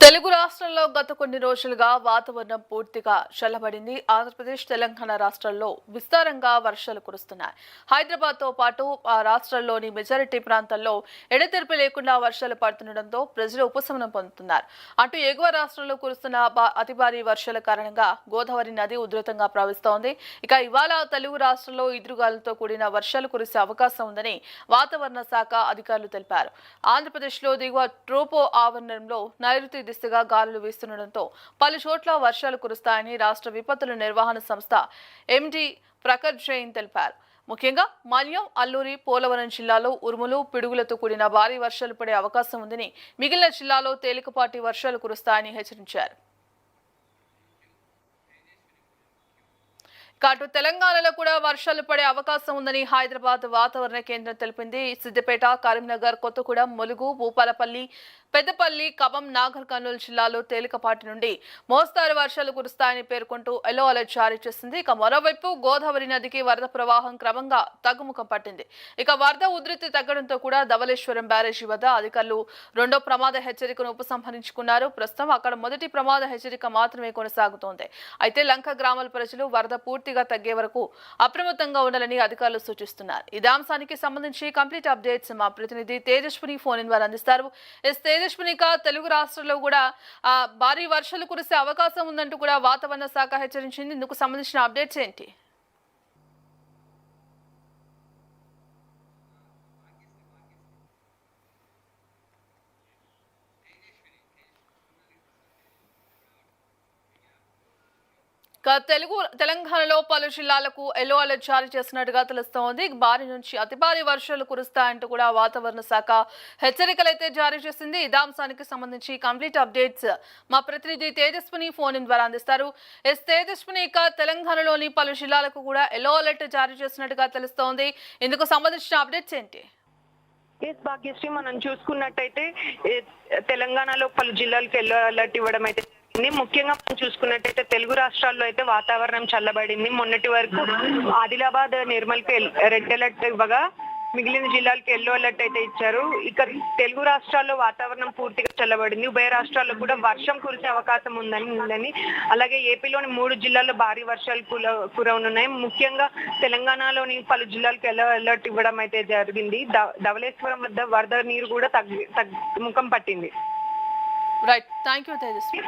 తెలుగు రాష్ట్రాల్లో గత కొన్ని రోజులుగా వాతావరణం పూర్తిగా చల్లబడింది. ఆంధ్రప్రదేశ్, తెలంగాణ రాష్ట్రాల్లో విస్తారంగా వర్షాలు కురుస్తున్నాయి. హైదరాబాద్ తో పాటు ఆ రాష్ట్రాల్లోని మెజారిటీ ప్రాంతాల్లో ఎడతెరిపి లేకుండా వర్షాలు పడుతుండటంతో ప్రజలు ఉపశమనం పొందుతున్నారు. అటు ఎగువ రాష్ట్రాల్లో కురుస్తున్న అతి భారీ వర్షాల కారణంగా గోదావరి నది ఉధృతంగా ప్రవహిస్తోంది. ఇక ఇవాళ తెలుగు రాష్ట్రాల్లో ఈదురుగాలులతో కూడిన వర్షాలు కురిసే అవకాశం ఉందని వాతావరణ శాఖ అధికారులు తెలిపారు. ఆంధ్రప్రదేశ్లో దిగువ ట్రోపో ఆవరణంలో నైరుతి దిశగా గాలులు వీస్తుండటంతో పలు చోట్ల వర్షాలు కురుస్తాయని రాష్ట్ర విపత్తుల నిర్వహణ సంస్థ ఎండీ ప్రఖర్ జైన్ తెలిపారు. ముఖ్యంగా మన్యం, అల్లూరి, పోలవరం జిల్లాలో ఉరుములు, పిడుగులతో కూడిన భారీ వర్షాలు పడే అవకాశం ఉందని, మిగిలిన జిల్లాలో తేలికపాటి వర్షాలు కురుస్తాయని హెచ్చరించారు. అటు తెలంగాణలో కూడా వర్షాలు పడే అవకాశం ఉందని హైదరాబాద్ వాతావరణ కేంద్రం తెలిపింది. సిద్దిపేట, కరీంనగర్, కొత్తగూడెం, ములుగు, భూపాలపల్లి, పెద్దపల్లి, ఖమ్మం, నాగర్ కర్నూలు జిల్లాలో తేలికపాటి నుండి మోస్తారు వర్షాలు కురుస్తాయని పేర్కొంటూ ఎల్లో అలర్ట్ జారీ చేసింది. ఇక మరోవైపు గోదావరి నదికి వరద ప్రవాహం క్రమంగా తగ్గుముఖం పట్టింది. ఇక వరద ఉధృతి తగ్గడంతో కూడా ధవళేశ్వరం బ్యారేజీ వద్ద అధికారులు రెండో ప్రమాద హెచ్చరికను ఉపసంహరించుకున్నారు. ప్రస్తుతం అక్కడ మొదటి ప్రమాద హెచ్చరిక మాత్రమే కొనసాగుతోంది. అయితే లంక గ్రామాల ప్రజలు వరద పూర్తిగా తగ్గే వరకు అప్రమత్తంగా ఉండాలని అధికారులు సూచిస్తున్నారు. ఇదే అంశానికి సంబంధించి కంప్లీట్ అప్డేట్స్ మా ప్రతినిధి తేజస్విని ఫోన్ ఇన్ ద్వారా అందిస్తారు. తేజస్వినిక, తెలుగు రాష్ట్రాల్లో కూడా భారీ వర్షాలు కురిసే అవకాశం ఉందంటూ కూడా వాతావరణ శాఖ హెచ్చరించింది. ఇందుకు సంబంధించిన అప్డేట్స్ ఏంటి? తెలంగాణలో పలు జిల్లాలకు ఎల్లో అలర్ట్ జారీ చేసినట్టుగా తెలుస్తోంది. భారీ నుంచి అతి భారీ వర్షాలు కురుస్తాయంటూ కూడా వాతావరణ శాఖ హెచ్చరికలైతే జారీ చేసింది. ఇదే అంశానికి సంబంధించి కంప్లీట్ అప్డేట్స్ మా ప్రతినిధి తేజస్విని ఫోన్ ఇన్ ద్వారా అందిస్తారు. తేజస్విని, తెలంగాణలోని పలు జిల్లాలకు కూడా ఎల్లో అలర్ట్ జారీ చేసినట్టుగా తెలుస్తోంది. ఇందుకు సంబంధించిన అప్డేట్స్ ఏంటి? భాగ్యశ్రీ, మనం చూసుకున్నట్టయితే తెలంగాణలో పలు జిల్లాలకు ఎల్లో అలర్ట్ ఇవ్వడం అయితే ముఖ్యంగా మనం చూసుకున్నట్టయితే తెలుగు రాష్ట్రాల్లో అయితే వాతావరణం చల్లబడింది. మొన్నటి వరకు ఆదిలాబాద్, నిర్మల్కి రెడ్ అలర్ట్ ఇవ్వగా మిగిలిన జిల్లాలకు ఎల్లో అలర్ట్ అయితే ఇచ్చారు. ఇక తెలుగు రాష్ట్రాల్లో వాతావరణం పూర్తిగా చల్లబడింది. ఉభయ రాష్ట్రాల్లో కూడా వర్షం కురిసే అవకాశం ఉందని అలాగే ఏపీలోని 3 జిల్లాల్లో భారీ వర్షాలు కురవనున్నాయి. ముఖ్యంగా తెలంగాణలోని పలు జిల్లాలకు ఎల్లో అలర్ట్ ఇవ్వడం అయితే జరిగింది. ధవళేశ్వరం వద్ద వరద నీరు కూడా తగ్గుముఖం పట్టింది. Right, thank you Tejaswi.